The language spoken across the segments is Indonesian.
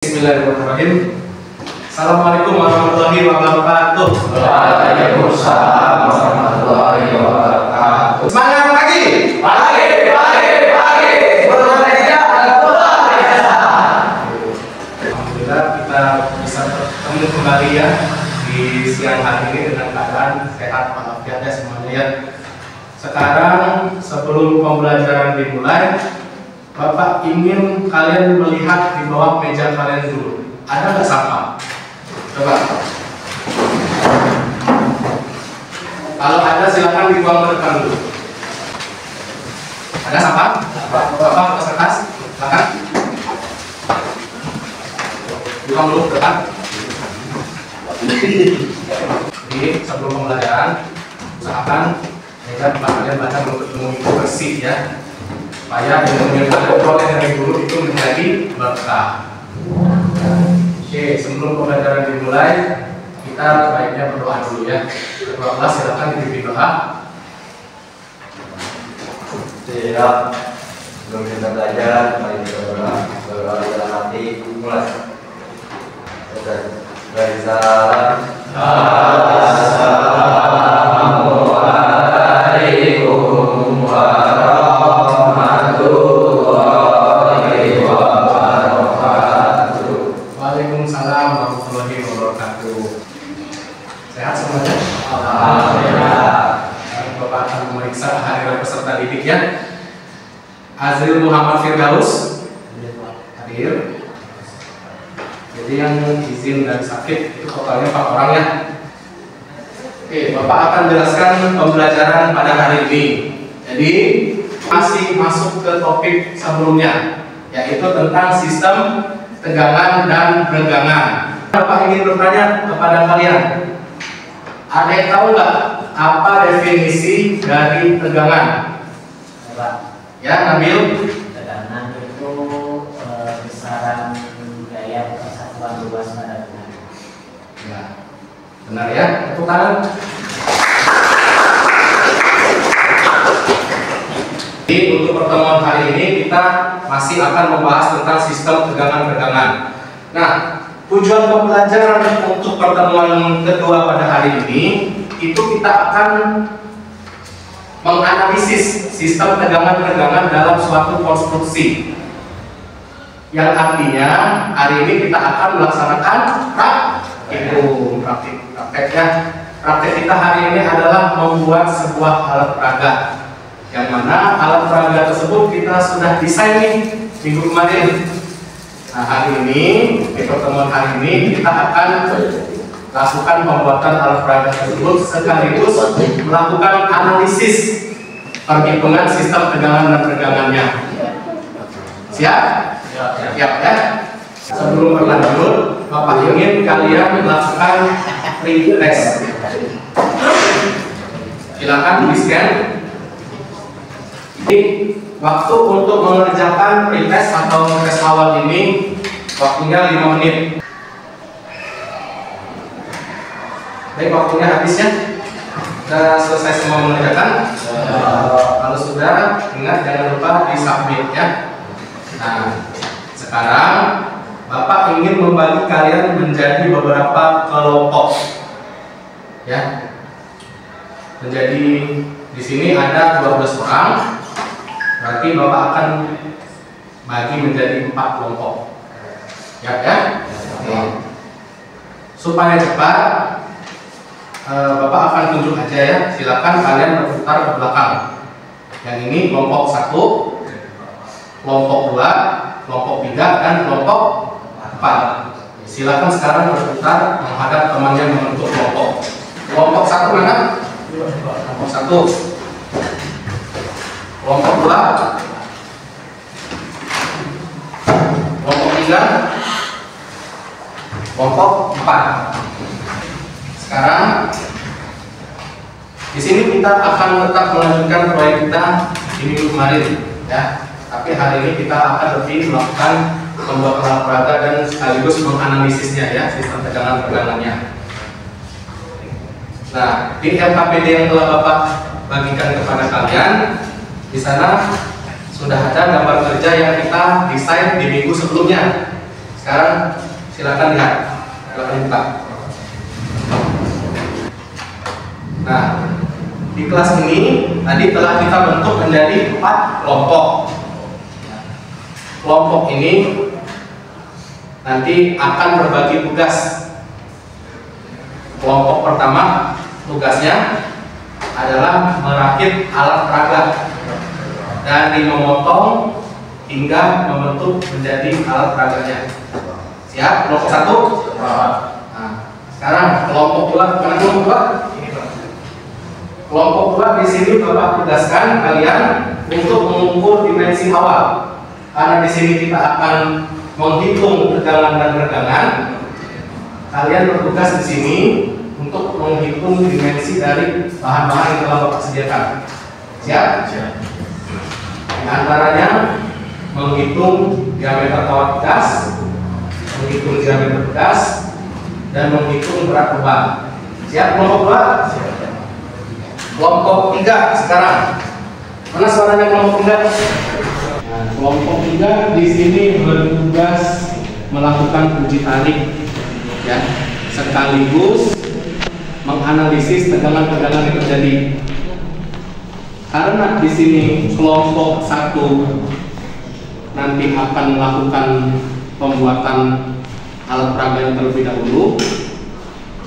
Bismillahirrahmanirrahim. Assalamualaikum warahmatullahi wabarakatuh. Waalaikumsalam warahmatullahi wabarakatuh. Semangat pagi. Pagi. Alhamdulillah kita bisa bertemu kembali ya di siang hari ini dengan keadaan sehat walafiat ya semuanya ya. Sekarang sebelum pembelajaran dimulai, Bapak ingin kalian melihat di bawah meja kalian dulu. Ada nggak sampah? Coba. Kalau ada silakan dibuang ke depan dulu. Ada sampah? Bapak ke kertas, silakan. Buang dulu ke depan. Jadi sebelum pembelajaran, usahakan meja tempat kalian baca untuk bersih ya. Supaya ilmu yang kalian peroleh dari guru itu menjadi berkah. Oke, sebelum pembelajaran dimulai, kita sebaiknya berdoa dulu ya. Ketua kelas silakan dipimpin doa. Siap. Sebelum kita belajar, mari kita berdoa dalam hati. Mulai. Dari salam. Assalamualaikum warahmatullahi wabarakatuh. Waalaikumsalam warahmatullahi wabarakatuh. Sehat semuanya? Alhamdulillah. Bapak akan memeriksa harian peserta didik ya. Azril Muhammad Firdaus hadir. Jadi yang izin dan sakit itu totalnya 4 orang ya. Oke, Bapak akan jelaskan pembelajaran pada hari ini. Jadi masih masuk ke topik sebelumnya, yaitu tentang sistem tegangan dan regangan. Bapak ingin bertanya kepada kalian, ada yang tahu nggak apa definisi dari tegangan? Ya, Nabil. Tegangan itu besaran gaya persatuan luas pada tegangan. Ya, benar ya. Tepuk tangan. Jadi untuk pertemuan hari ini kita masih akan membahas tentang sistem tegangan-regangan. Nah, tujuan pembelajaran untuk pertemuan kedua pada hari ini itu kita akan menganalisis sistem tegangan-regangan dalam suatu konstruksi. Yang artinya hari ini kita akan melaksanakan prakteknya. Praktek kita hari ini adalah membuat sebuah alat peraga. Yang mana alat peraga tersebut kita sudah desain nih minggu kemarin. Nah, hari ini di pertemuan hari ini kita akan lakukan pembuatan alat peraga tersebut sekaligus melakukan analisis perhitungan sistem tegangan dan regangannya. Siap? Siap ya. Sebelum berlanjut, Bapak ingin kalian melakukan pretest. Silakan di scan. Jadi waktu untuk mengerjakan pretest atau tes awal ini waktunya 5 menit. Baik, waktunya habis ya. Sudah selesai semua mengerjakan. Kalau sudah, ingat jangan lupa di submit ya. Nah, sekarang Bapak ingin membagi kalian menjadi beberapa kelompok, ya. Menjadi di sini ada 12 orang, berarti Bapak akan bagi menjadi 4 kelompok, ya. Supaya cepat, Bapak akan tunjuk aja ya. Silakan kalian berputar ke belakang. Yang ini kelompok 1, kelompok 2, kelompok 3, dan kelompok 4. Silakan sekarang berputar menghadap temannya membentuk kelompok. Kelompok 1 mana? Kelompok 1. Kelompok 2. Kelompok 3. Kelompok 4. Sekarang di sini kita akan tetap melanjutkan proyek kita di minggu kemarin ya. Tapi hari ini kita akan lebih melakukan membuat alat peraga dan sekaligus menganalisisnya ya, sistem tegangan-regangannya. Nah, di LKPD yang telah Bapak bagikan kepada kalian, di sana sudah ada gambar kerja yang kita desain di minggu sebelumnya. Sekarang silakan lihat, silakan buka. Nah, di kelas ini tadi telah kita bentuk menjadi 4 kelompok. Kelompok ini nanti akan berbagi tugas. Kelompok pertama tugasnya adalah merakit alat peraga dari memotong hingga membentuk menjadi alat peraganya. Siap? Kelompok 1? Nah, sekarang kelompok 2. Mana kelompok 2? Kelompok 2 di sini Bapak tugaskan kalian untuk mengukur dimensi awal. Karena di sini kita akan menghitung tegangan dan regangan. Kalian bertugas di sini untuk menghitung dimensi dari bahan-bahan yang telah Bapak sediakan. Siap? Siap. Di antaranya menghitung diameter kawat gas, menghitung diameter gas, dan menghitung berat beban. Siap kelompok 2? Siap. Kelompok 3 sekarang. Mana suaranya kelompok 3? Nah, kelompok 3 di sini bertugas melakukan uji tarik, ya, sekaligus menganalisis tegangan-tegangan yang terjadi. Karena di sini kelompok 1 nanti akan melakukan pembuatan alat peraga yang terlebih dahulu.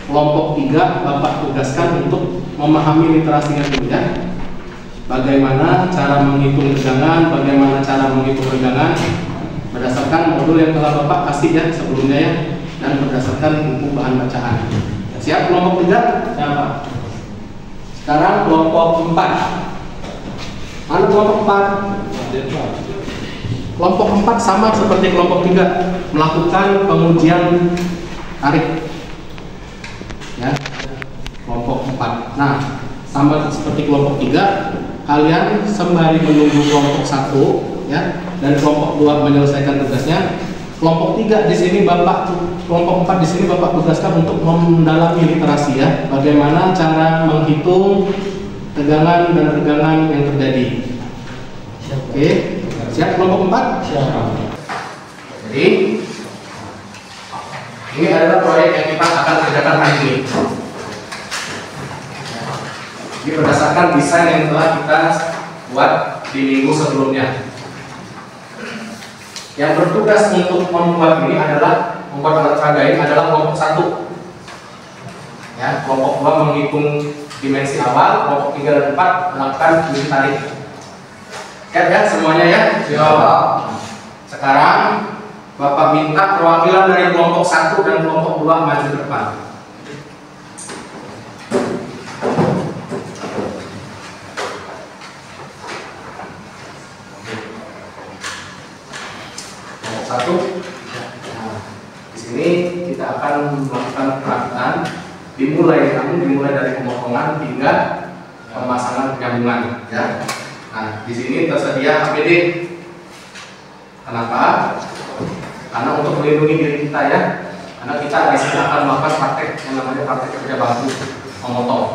Kelompok 3 Bapak tugaskan untuk memahami literasinya dulu, ya. Bagaimana cara menghitung tegangan, bagaimana cara menghitung regangan berdasarkan modul yang telah Bapak kasih, ya, sebelumnya, ya, dan berdasarkan buku bahan bacaan. Siap kelompok 3? Siapa? Sekarang kelompok 4. Mana kelompok 4? Kelompok 4 sama seperti kelompok 3, melakukan pengujian tarik, ya. Kelompok 4. Nah, sama seperti kelompok 3, kalian sembari menunggu kelompok 1, ya, dan kelompok 2 menyelesaikan tugasnya. Kelompok 3 di sini kelompok 4 di sini Bapak tugaskan untuk mendalami literasi, ya. Bagaimana cara menghitung tegangan dan regangan yang terjadi. Oke, siap kelompok 4? Siap. Jadi ini adalah proyek yang kita akan kerjakan hari ini. Ini berdasarkan desain yang telah kita buat di minggu sebelumnya. Yang bertugas untuk membuat ini adalah membuat alat peraga ini adalah kelompok 1. Ya, kelompok 2 menghitung dimensi awal, kelompok 3 dan 4 melakukan uji tarik. Siap, ya, semuanya, ya? Siap. Sekarang Bapak minta perwakilan dari kelompok 1 dan kelompok 2 maju ke depan. Satu. Nah, di sini kita akan melakukan perakitan dimulai dari pemotongan hingga pemasangan penyambungan, ya. Nah, di sini tersedia APD. Kenapa? Karena untuk melindungi diri kita, ya. Karena kita di sini akan melakukan praktek yang namanya praktek kerja bantu memotong,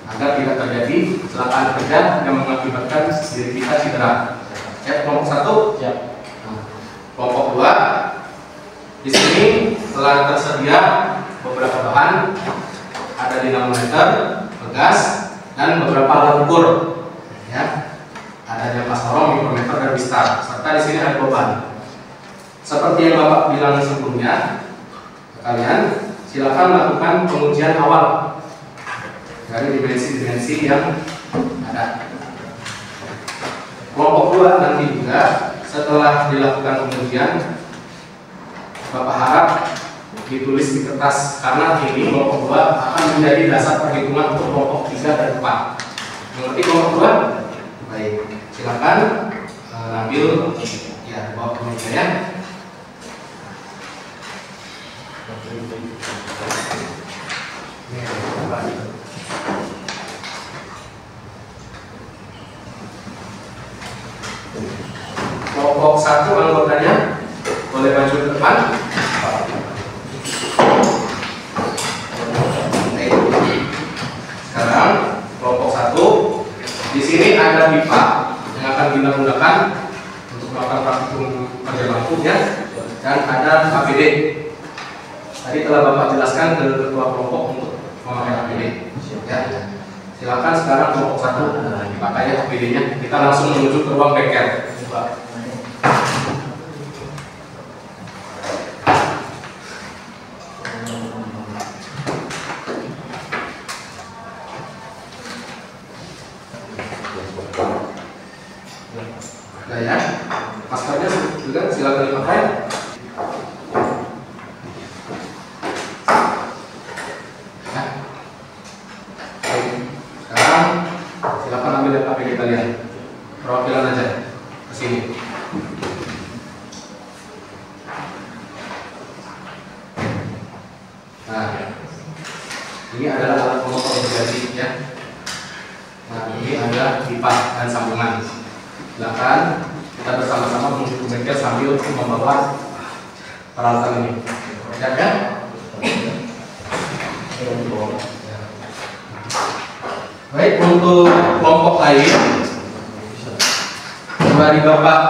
agar tidak terjadi kecelakaan kerja yang mengakibatkan diri kita cedera. Ya, kelompok 1. Ya. Kelompok 2 di sini telah tersedia beberapa bahan, ada dinamometer, pegas, dan beberapa alat ukur, ya. Ada diapas korong, mikrometer, dan bistar. Serta di sini ada beban. Seperti yang Bapak bilang sebelumnya, kalian silakan lakukan pengujian awal dari dimensi-dimensi yang ada. Kelompok 2 nanti juga setelah dilakukan pengujian, Bapak harap ditulis di kertas, karena ini kelompok 2 akan menjadi dasar perhitungan untuk kelompok 3 dan 4. Mengerti kelompok 2? Baik, silakan ambil, ya, bawa ke meja, ya. Kelompok 1 anggotanya boleh maju ke depan. Sekarang kelompok 1 di sini ada pipa yang akan kita gunakan untuk melakukan praktikum kerja bangku, ya. dan ada APD. Tadi telah Bapak jelaskan ke ketua kelompok untuk memakai APD. Ya. Silakan sekarang kelompok 1 dipakai APD-nya. Kita langsung menuju ke ruang bengkel. Nah ya, maskernya juga silakan dipakai. Ya. Sekarang silakan ambil APD kalian. Perwakilan aja ke sini. Nah, ini adalah alat pemotong jadi ya. Nah, ini adalah pipa dan sambungan. Silakan kita bersama-sama menuju ke bengkel sambil membawa peralatan ini. Siap ya? Baik, untuk kelompok lain, mari Bapak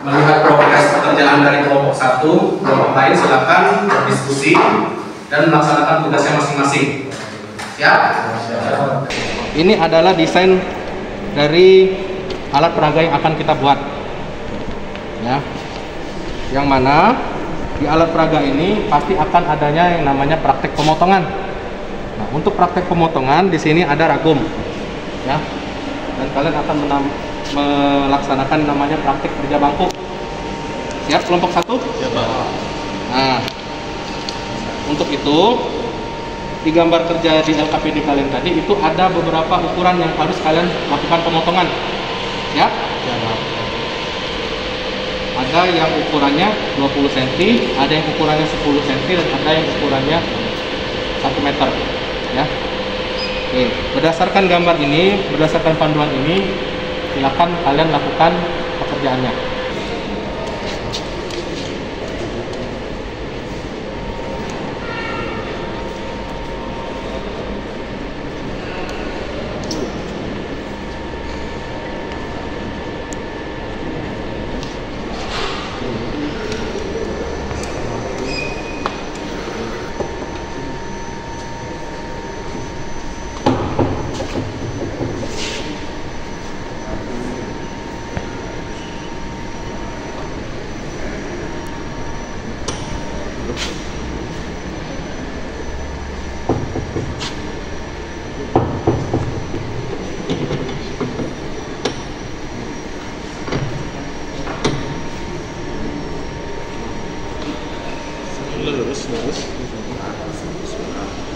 melihat progres pekerjaan dari kelompok 1. Kelompok lain silakan berdiskusi dan melaksanakan tugasnya masing-masing. Siap? Ini adalah desain dari alat peraga yang akan kita buat, ya. Yang mana di alat peraga ini pasti akan adanya yang namanya praktek pemotongan. Nah, untuk praktek pemotongan di sini ada ragum, ya. Dan kalian akan melaksanakan namanya praktek kerja bangku. Siap kelompok 1? Siap, Pak. Nah, untuk itu di gambar kerja di LKPD kalian tadi itu ada beberapa ukuran yang harus kalian lakukan pemotongan. Ya? Ada yang ukurannya 20 cm, ada yang ukurannya 10 cm, dan ada yang ukurannya 1 meter. Ya. Oke, berdasarkan gambar ini, berdasarkan panduan ini, silakan kalian lakukan pekerjaannya.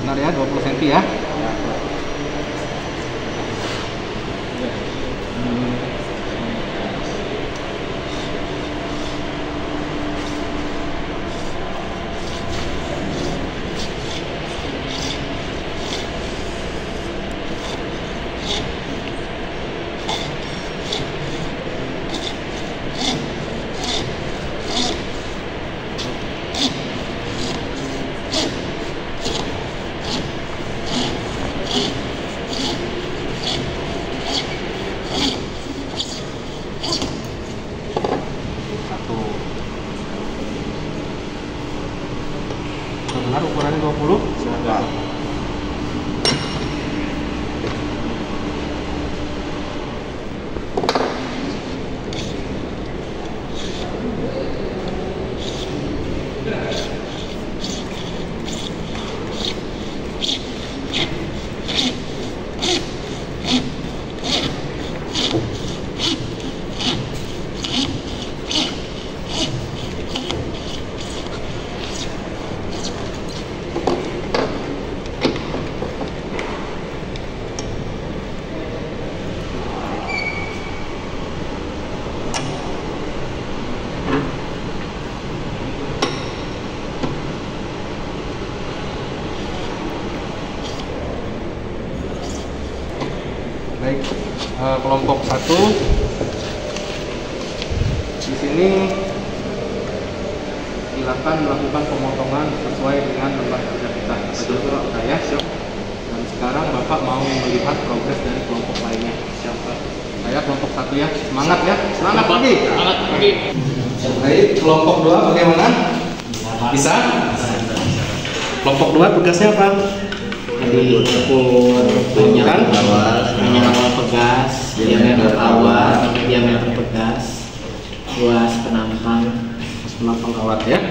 Benar ya, 20 cm ya. Benar ukurannya 20? Silakan. Baik, kelompok 1 di sini silakan melakukan pemotongan sesuai dengan lembar kerja kita. Betul ya? Dan sekarang Bapak mau melihat progres dari kelompok lainnya. Siapa? Saya kelompok 1 ya. Semangat ya. Semangat lagi. Semangat lagi. Baik, kelompok 2 bagaimana? Bisa? Kelompok 2 tugasnya apa? Jadi ukur panjang awal pegas, diameter awal, diameter pegas, luas penampang kawat ya.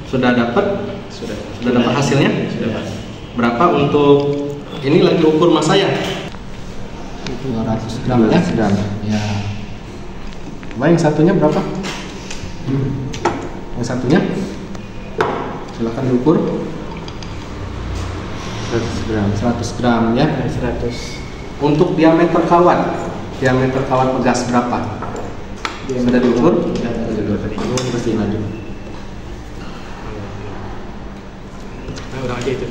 Sudah dapat? Sudah dapat hasilnya? Sudah. Berapa untuk ini lagi ukur massa ya? 200 gram ya? Ya. Coba yang satunya berapa? Yang satunya? Silakan diukur. 100 gram ya. 100. Untuk diameter kawat pegas berapa? Sudah diukur? Pasti maju. Nah, udah aja itu.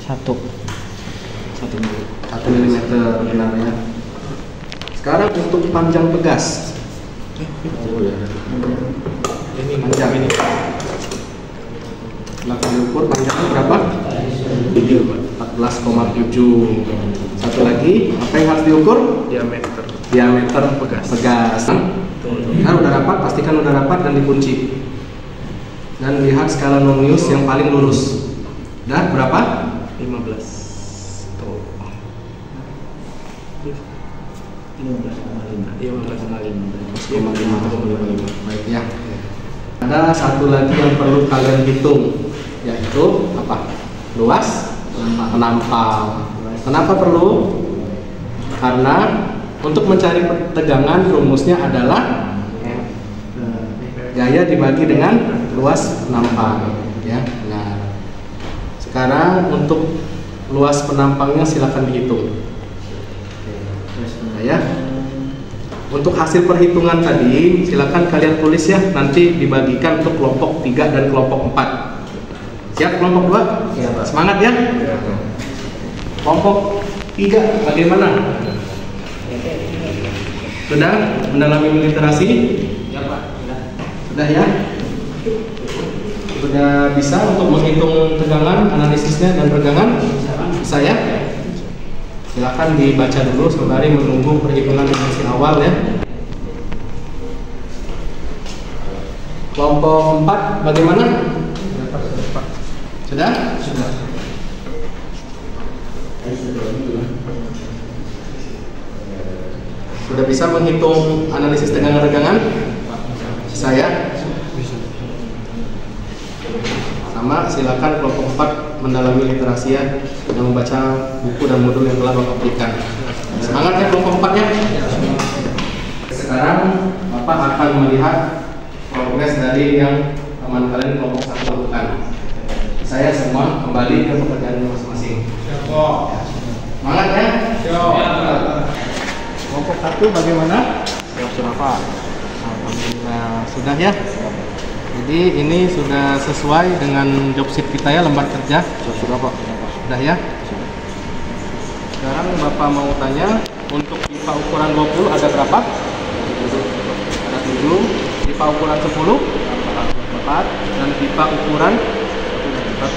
Satu 1 mm benar ya. Sekarang untuk panjang pegas. Ini panjang ini. Silakan diukur panjangnya berapa? 14,7. Satu lagi, apa yang harus diukur? Diameter pegas. Nah, udah rapat, pastikan udah rapat dan dikunci. Dan lihat skala Nomius yang paling lurus. Udah berapa? 15,5. Baik ya. Ada satu lagi yang perlu kalian hitung, yaitu apa? Luas penampang. Kenapa perlu? Karena untuk mencari tegangan rumusnya adalah gaya dibagi dengan luas penampang. Ya, benar. Sekarang untuk luas penampangnya silakan dihitung. Ya. Untuk hasil perhitungan tadi silakan kalian tulis ya, nanti dibagikan untuk kelompok 3 dan kelompok 4. Siap kelompok 2? Siap, Pak. Semangat ya. Kelompok 3 bagaimana? Sudah mendalami literasi? Ya, Pak. Sudah ya? Sudah bisa untuk menghitung tegangan, analisisnya dan regangan? Bisa ya? Silakan dibaca dulu sembari menunggu perhitungan dimensi awal ya. Kelompok 4 bagaimana? Sudah? Sudah. Sudah bisa menghitung analisis tegangan regangan? Saya? Sama, silakan kelompok 4 mendalami literasi ya, dan membaca buku dan modul yang telah Bapak berikan. Semangat ya kelompok 4-nya. Sekarang Bapak akan melihat progres dari yang teman kalian kelompok 1 lakukan. Saya semua kembali ke pekerjaan masing-masing. Semangat ya. Kelompok 1 bagaimana? Sudah, Pak. Alhamdulillah sudah ya. Jadi ini sudah sesuai dengan job sheet kita ya, lembar kerja. Sudah Pak. Sudah ya. Sekarang Bapak mau tanya, untuk pipa ukuran 20 ada berapa? Ada 7. Pipa ukuran 10? 4. Dan pipa ukuran 1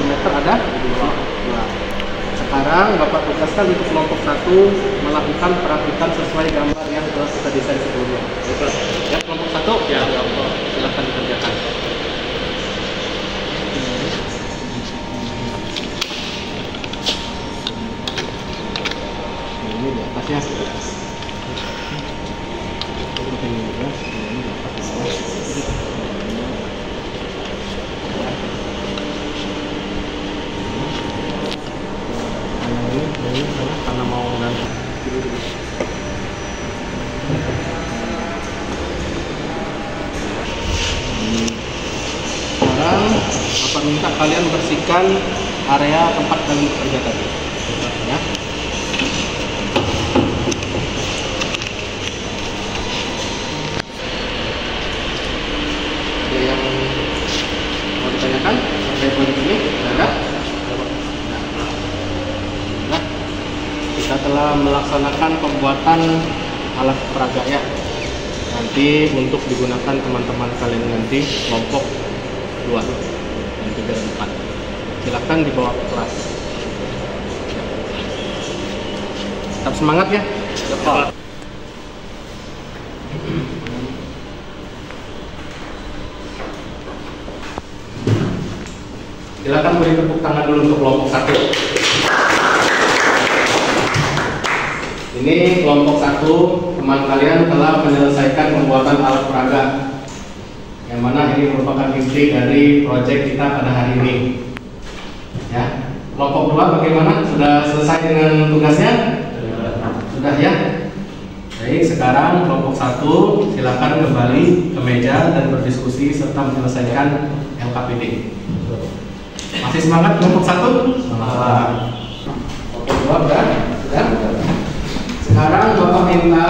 meter ada? 2. Sekarang Bapak tugaskan untuk kelompok 1 melakukan perakitan sesuai gambar yang telah kita desain sebelumnya. Ya, kelompok 1? Ya, silakan dikerjakan. Ini di atasnya. Karena mau ganti. Sekarang Bapak minta kalian bersihkan area tempat kalian bekerja tadi. Ya. Ada yang mau ditanyakan terkait proyek ini? Ada? Nah, kita telah melaksanakan pembuatan alat peraga ya. Nanti untuk digunakan teman-teman kalian nanti kelompok 2 dan 3 dan 4. Silakan dibawa ke kelas. Tetap semangat ya. Pak. Silakan beri tepuk tangan dulu untuk kelompok 1. Ini kelompok 1, teman kalian telah menyelesaikan pembuatan alat peraga, yang mana ini merupakan inti dari proyek kita pada hari ini. Ya, kelompok 2 bagaimana? Sudah selesai dengan tugasnya? Sudah ya. Baik, sekarang kelompok 1 silakan kembali ke meja dan berdiskusi serta menyelesaikan LKPD. Masih semangat kelompok 1? Semangat. Kelompok 2 sudah? Sekarang Bapak minta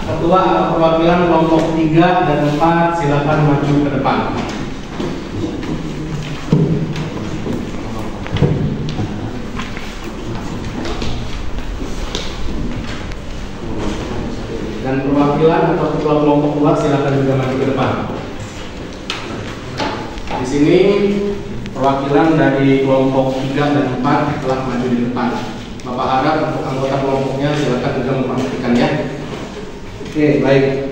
ketua atau perwakilan kelompok 3 dan 4 silakan maju ke depan. Dan perwakilan atau ketua kelompok 2 silakan juga maju ke depan. Di sini perwakilan dari kelompok 3 dan 4 telah maju di depan. Bapak harap untuk anggota kelompoknya silakan juga memperhatikan ya. Oke, baik.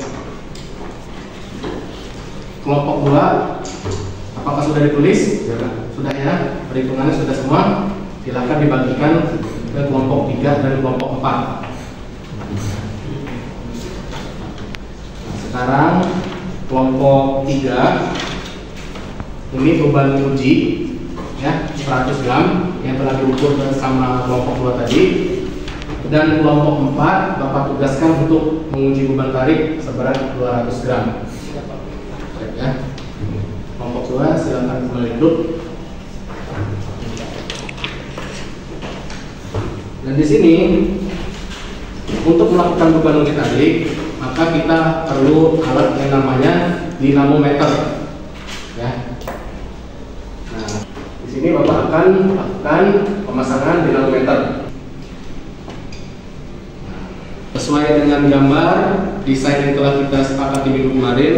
Kelompok 2, apakah sudah ditulis? Sudah ya. Perhitungannya sudah semua. Silakan dibagikan ke kelompok 3 dan kelompok 4. Sekarang kelompok 3 ini beban uji ya 100 gram yang telah diukur bersama kelompok 2 tadi, dan kelompok 4 Bapak tugaskan untuk menguji beban tarik seberat 200 gram ya. Kelompok 2 silakan kembali duduk. Dan di sini untuk melakukan beban uji tarik maka kita perlu alat yang namanya dinamometer ya. Nah, di sini Bapak akan lakukan pemasangan dinamometer. Sesuai dengan gambar desain yang telah kita sepakati minggu kemarin,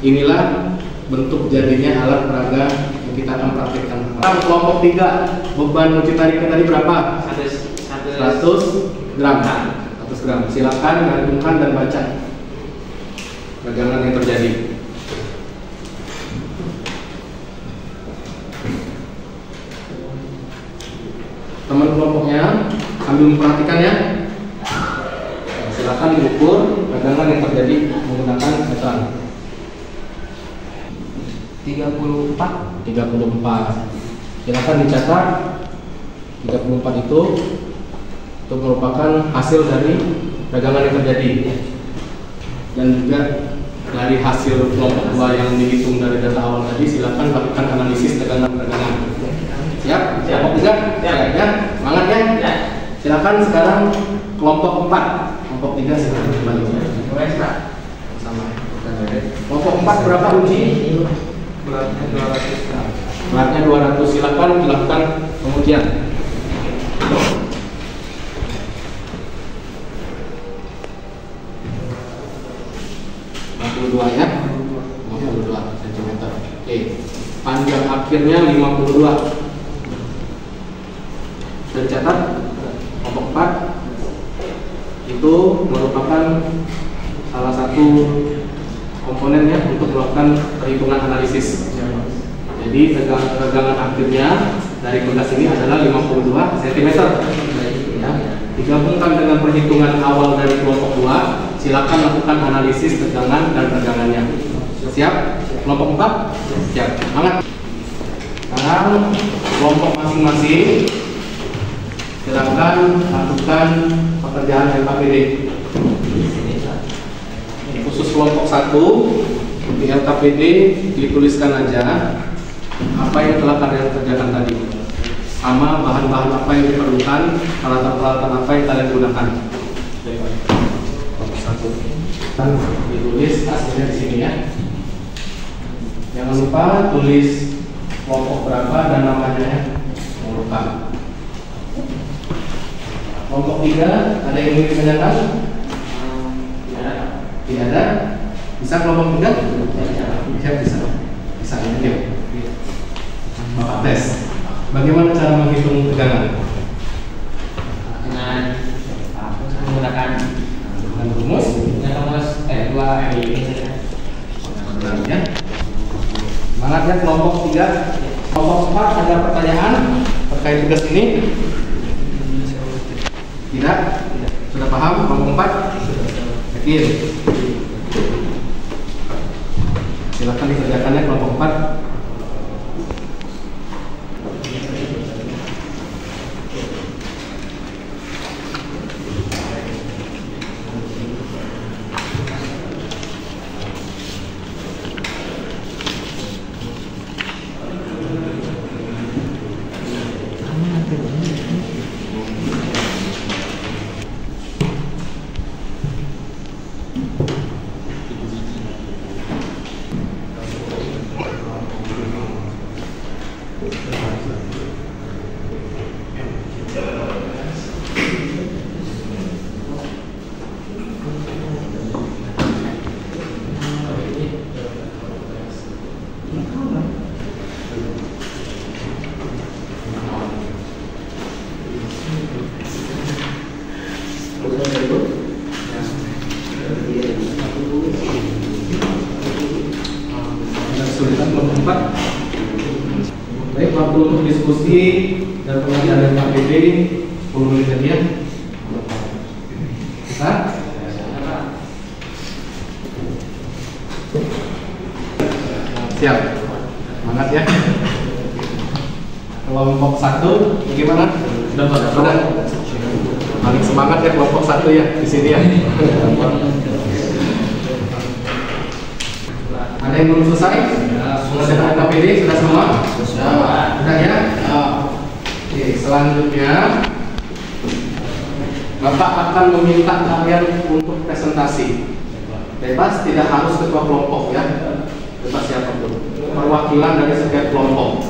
inilah bentuk jadinya alat peraga yang kita akan praktikkan. Kelompok 3 beban uji tariknya tadi berapa? 100 gram. 100 gram. Silakan gantungkan dan baca pegangan yang terjadi. Teman kelompoknya sambil memperhatikan ya. Silakan diukur pegangan yang terjadi menggunakan meter. 34. Silakan dicatat 34 itu merupakan hasil dari pegangan yang terjadi, dan juga dari hasil kelompok 2 yang dihitung dari data awal tadi. Silakan lakukan analisis tegangan-pegangan. Siap? Kelompok 3? Siap ya? Semangat ya? Silakan sekarang kelompok 4. Kelompok 3 silakan kembali. Sama. Kelompok 4 berapa uji? Beratnya 200 gram. Beratnya 200. Silakan dilakukan pengujian. Ya, 52 cm. Oke, panjang akhirnya 52. Sudah dicatat? Kelompok 4 itu merupakan salah satu komponennya untuk melakukan perhitungan analisis. Jadi tegangan akhirnya dari kudas ini adalah 52 cm. Ya, digabungkan dengan perhitungan awal dari kelompok 2. Silakan lakukan analisis tegangan dan tegangannya. Siap? Kelompok 4? Siap. Semangat. Sekarang kelompok masing-masing silakan lakukan pekerjaan LKPD. Khusus kelompok 1 di LKPD dituliskan aja apa yang telah kalian kerjakan tadi, sama bahan-bahan apa yang diperlukan, peralatan-peralatan apa yang kalian gunakan. Ditulis hasilnya di sini ya. Jangan lupa tulis kelompok berapa dan namanya ya. Jangan lupa. Kelompok 3 ada yang ingin ditanyakan? Tidak ada. Bisa kelompok 3? Bisa. Bisa ini ya. Bapak tes. Bagaimana cara menghitung tegangan? Dengan menggunakan rumus 2 ini saja. ya. Semangat ya kelompok 3. Kelompok 4 ada pertanyaan terkait tugas ini? Tidak? Sudah paham kelompok 4? Yakin? Silakan dikerjakannya kelompok 4. Kesulitan kelompok 4. Baik, waktu untuk diskusi dan pengajaran Pak PD 10 menit saja. Bisa? Siap. Semangat ya. Kelompok 1 bagaimana? Sudah. Paling semangat ya kelompok 1 ya di sini ya. Ada yang belum selesai? Pengajaran Pak PD sudah semua? Sudah ya? Oke, selanjutnya Bapak akan meminta kalian untuk presentasi. Bebas, tidak harus ketua kelompok ya. Bebas siapapun. Perwakilan dari setiap kelompok.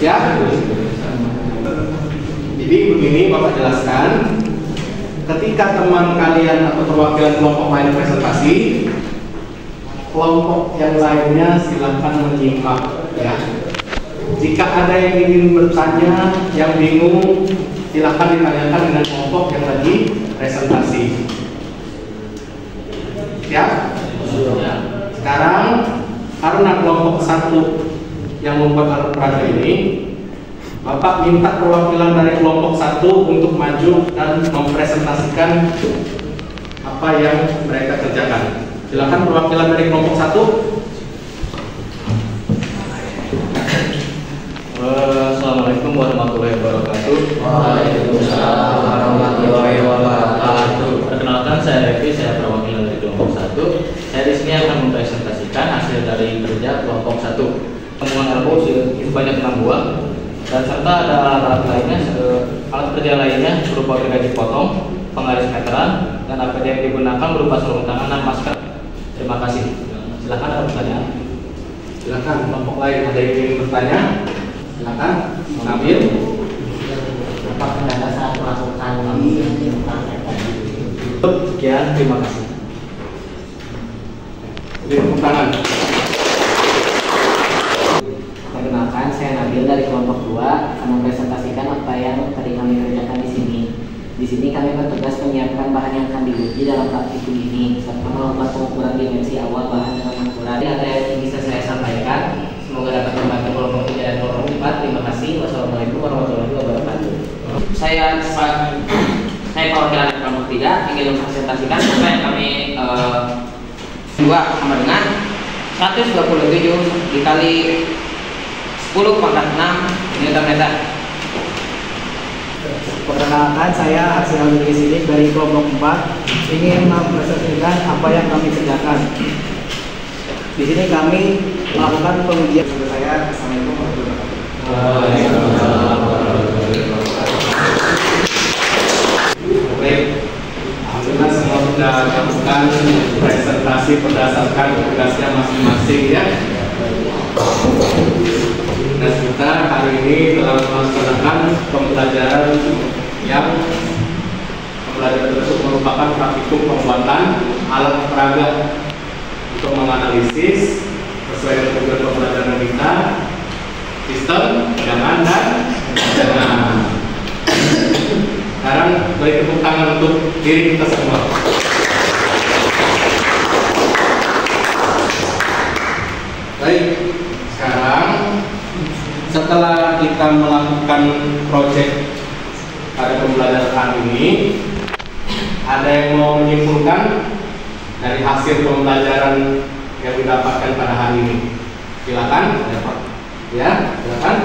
Ya? Jadi begini Bapak jelaskan. Ketika teman kalian atau perwakilan kelompok lain presentasi, kelompok yang lainnya silakan menyimak ya. Jika ada yang ingin bertanya, yang bingung, silakan ditanyakan dengan kelompok yang lagi presentasi. Ya. Sekarang karena kelompok 1 yang membuat alat peraga ini, Bapak minta perwakilan dari kelompok 1 untuk maju dan mempresentasikan apa yang mereka kerjakan. Silakan perwakilan dari kelompok 1. Assalamualaikum warahmatullahi wabarakatuh. Waalaikumsalam warahmatullahi wabarakatuh. Perkenalkan, saya Revi, saya perwakilan dari kelompok 1. Saya di sini akan mempresentasikan hasil dari kerja kelompok 1. Temuan RO sebanyak 6 buah dan serta ada alat-alat lainnya, alat kerja lainnya berupa gergaji potong, penggaris meteran, dan APD yang digunakan berupa sarung tangan dan masker. Terima kasih. Silakan ada pertanyaan. Silakan kelompok lain ada yang ingin bertanya. Silakan mengambil. Apakah data saat melakukan Sekian, terima kasih. Tepuk tangan. Perkenalkan, saya Nabil dari kelompok 2 akan mempresentasikan apa yang tadi kami kerjakan di sini. Di sini kami bertugas menyiapkan bahan yang akan diuji dalam praktikum ini, serta melakukan pengukuran dimensi awal bahan dengan ukuran. Ada yang bisa saya sampaikan. Semoga dapat membantu kelompok 3 dan kelompok 4. Terima kasih. Wassalamualaikum warahmatullahi wabarakatuh. Saya perwakilan kelompok 3 ingin mempresentasikan apa yang kami 2 sama dengan 127 dikali 10 pangkat 6 Nm. Perkenalkan, saya hasil di sini dari kelompok 4 ingin mempresentasikan apa yang kami kerjakan. Di sini kami melakukan pengujian. Saya Assalamualaikum warahmatullahi wabarakatuh. Baik, alhamdulillah semua sudah melakukan presentasi berdasarkan tugasnya masing-masing ya. Dan kita hari ini telah melaksanakan pembelajaran tersebut merupakan praktikum pembuatan alat peraga untuk menganalisis sesuai dengan tugas pembelajaran kita sistem, pegangan, dan pegangan. Sekarang beri tepuk tangan untuk diri kita semua. Baik, sekarang setelah kita melakukan proyek pada pembelajaran hari ini, ada yang mau menyimpulkan dari hasil pembelajaran yang didapatkan pada hari ini? Silakan. Ya, silakan.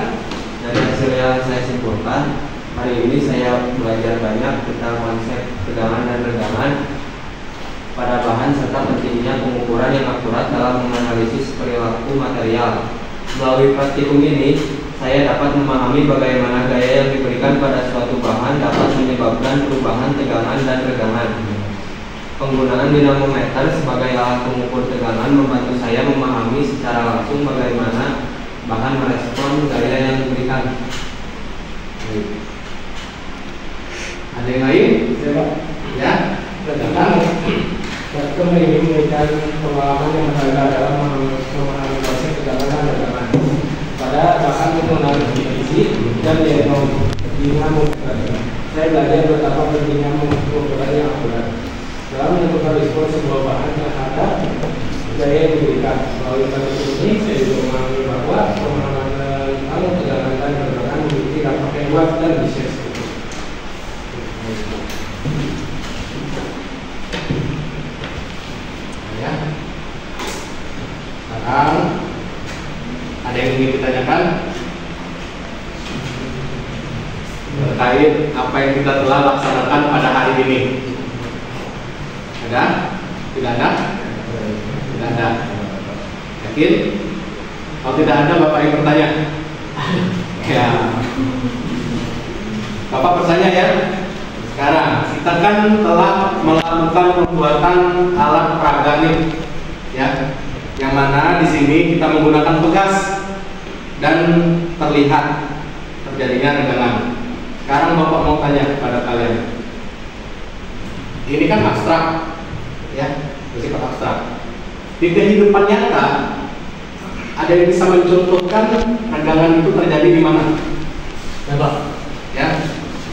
Dari hasil yang saya simpulkan, hari ini saya belajar banyak tentang konsep tegangan dan regangan pada bahan serta pentingnya pengukuran yang akurat dalam menganalisis perilaku material. Melalui praktikum ini, saya dapat memahami bagaimana gaya yang diberikan pada suatu bahan dapat menyebabkan perubahan tegangan dan regangan. Penggunaan dinamometer sebagai alat pengukur tegangan membantu saya memahami secara langsung bagaimana bahan merespon gaya yang diberikan. Ada yang lain? Ya, silakan. Saya ingin memberikan pengalaman yang berharga dalam memahami konsep tegangan dan regangan pada bahan penggunaan divisi dan dinamometer. Saya belajar betapa pentingnya pengukuran yang akurat dalam menentukan respons sebuah bahan terhadap gaya yang diberikan. Melalui praktik ini, saya juga memahami bahwa pemahaman tentang tegangan dan regangan memiliki dampak yang luas dan bisa. Sekarang ada yang ingin ditanyakan terkait apa yang kita telah laksanakan pada hari ini? Ada? Tidak ada? Tidak ada. Yakin? Kalau tidak ada, Bapak yang bertanya. Ya. Bapak bertanya ya. Sekarang kita kan telah melakukan pembuatan alat peraga nih, ya. Yang mana di sini kita menggunakan pegas dan terlihat terjadinya regangan. Sekarang Bapak mau tanya kepada kalian. Ini kan abstrak, ya, bersifat abstrak. Di kehidupan nyata, ada yang bisa mencontohkan regangan itu terjadi di mana? Ya Pak. Ya,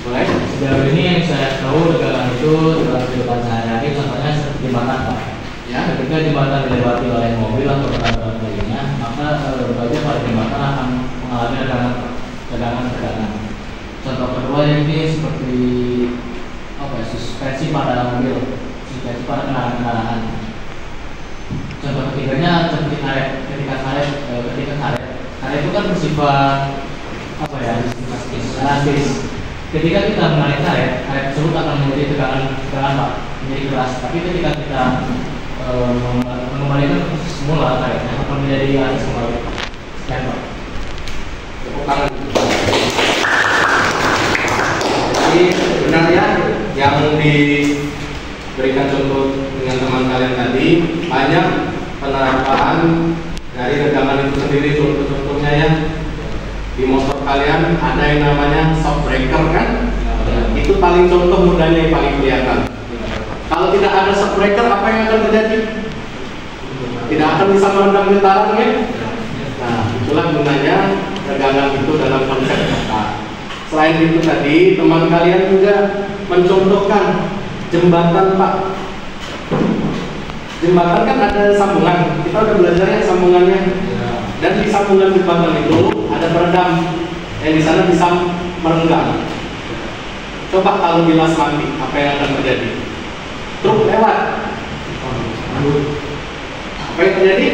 boleh. Sejauh ini yang saya tahu regangan itu dalam kehidupan sehari-hari contohnya seperti jembatan Pak. Ya, ketika jembatan dilewati oleh mobil atau kendaraan lainnya, maka bagian pada jembatan akan mengalami regangan. Contoh kedua ini seperti suspensi pada mobil, suspensi pada kendaraan. Contoh ketiganya seperti karet. Ketika karet itu kan bersifat elastis. Ketika kita menarik karet tersebut akan menjadi tegangan Pak, menjadi keras. Tapi ketika kita mengembalikan semula karetnya akan menjadi elastis kembali. Sekian Pak. Tepuk tangan. Jadi sebenarnya yang diberikan contoh dengan teman kalian tadi banyak penerapan dari regangan itu sendiri. Contohnya ya, di motor kalian ada yang namanya shock breaker kan? Itu paling contoh mudahnya yang paling kelihatan. Kalau tidak ada shock breaker, apa yang akan terjadi? Tidak akan bisa meredam getaran ya? Nah, itulah gunanya regangan itu dalam konsep kata. Selain itu tadi, teman kalian juga mencontohkan jembatan Pak. Jembatan kan ada sambungan, kita udah belajar ya sambungannya. Dan di sambungan jembatan itu ada peredam yang di sana bisa merenggang. Coba kalau bilas mati, apa yang akan terjadi? Truk lewat. Apa yang terjadi?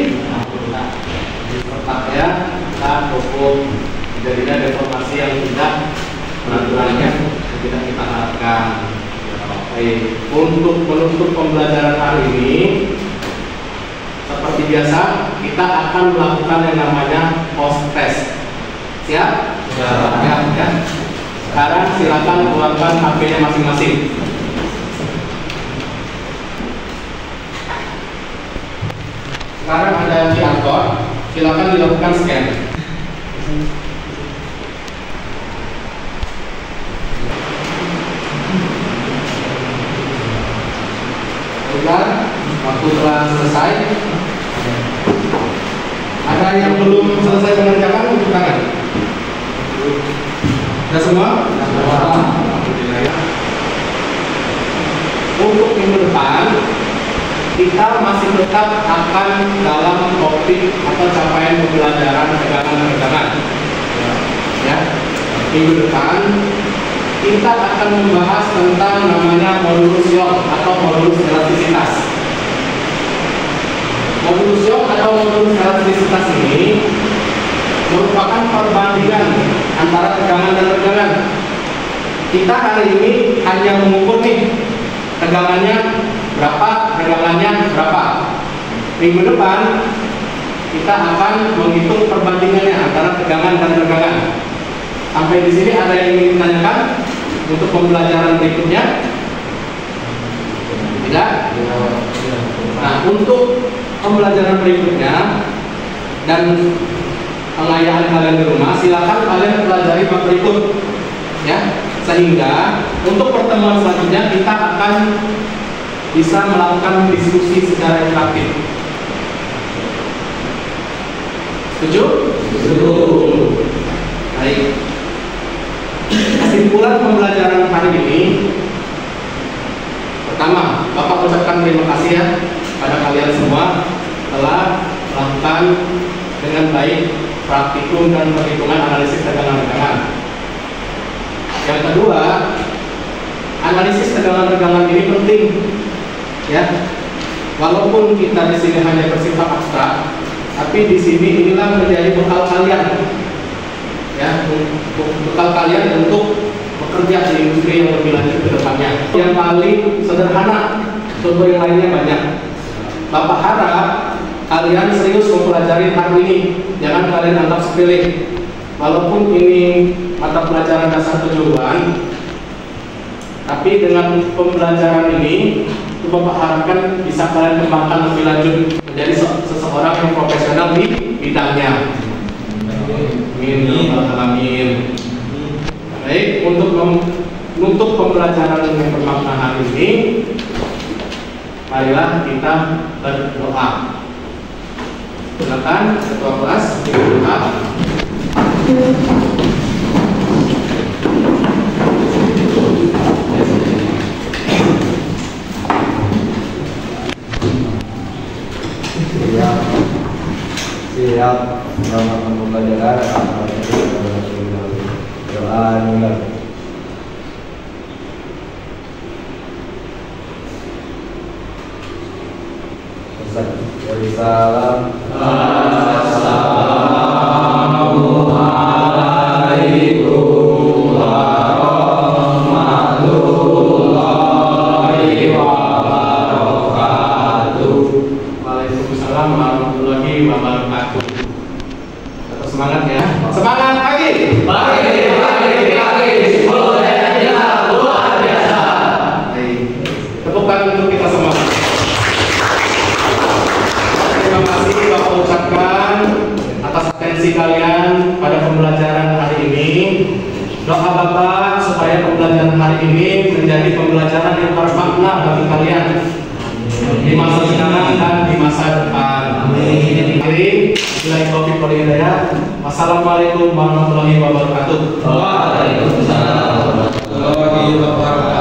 Retak ya, kita cukup jadinya deformasi yang tidak peraturannya tidak kita harapkan. Untuk menutup pembelajaran hari ini, seperti biasa kita akan melakukan yang namanya post test. Siap? Ya. Sekarang silakan keluarkan HP-nya masing-masing. Sekarang ada QR code, silakan dilakukan scan. Waktu telah selesai. Ada yang belum selesai mengerjakan, tepuk tangan. Sudah semua? Alhamdulillah ya. Untuk minggu depan kita masih tetap akan dalam topik atau capaian pembelajaran tegangan-tegangan. Ya, minggu depan kita akan membahas tentang namanya modulus Young atau modulus elastisitas. Modulus Young atau modulus elastisitas ini merupakan perbandingan antara tegangan dan tegangan. Kita hari ini hanya mengukur nih tegangannya berapa, tegangannya berapa. Minggu depan kita akan menghitung perbandingannya antara tegangan dan tegangan. Sampai di sini ada yang ingin ditanyakan untuk pembelajaran berikutnya? Tidak? Nah, untuk pembelajaran berikutnya dan pengayaan kalian di rumah, silakan kalian pelajari bab berikut, ya. Sehingga untuk pertemuan selanjutnya kita akan bisa melakukan diskusi secara interaktif. Setuju? Setuju. Baik. Kesimpulan pembelajaran hari ini, pertama, Bapak ucapkan terima kasih ya pada kalian semua telah melakukan dengan baik praktikum dan perhitungan analisis tegangan-tegangan. Yang kedua, analisis tegangan-tegangan ini penting, ya. Walaupun kita di sini hanya bersifat abstrak, tapi di sini inilah menjadi bekal kalian, ya, bekal kalian untuk bekerja di industri yang lebih lanjut ke depannya. Yang paling sederhana, contoh yang lainnya banyak. Bapak harap kalian serius mempelajari hal ini, jangan kalian anggap sepele. Walaupun ini mata pelajaran dasar kejuruan, tapi dengan pembelajaran ini Bapak harapkan bisa kalian kembangkan lebih lanjut menjadi seseorang yang profesional di bidangnya. Amin. Baik, untuk pembelajaran yang bermakna hari ini, marilah kita berdoa. Silakan ketua kelas berdoa. Siap melakukan pembelajaran doa mulai. Salam. Assalamualaikum warahmatullahi wabarakatuh. Waalaikumsalam warahmatullahi wabarakatuh. Tetap semangat ya. Semangat pagi. Pagi. Semuanya luar biasa. Tepukkan untuk kita semua. Terima kasih Bapak ucapkan atas atensi kalian pada pembelajaran hari ini. Doa Bapak supaya pembelajaran hari ini menjadi pembelajaran yang bermakna bagi kalian di masa sekarang dan di masa depan. Amin. Wassalamualaikum warahmatullahi wabarakatuh. Waalaikumsalam warahmatullahi wabarakatuh.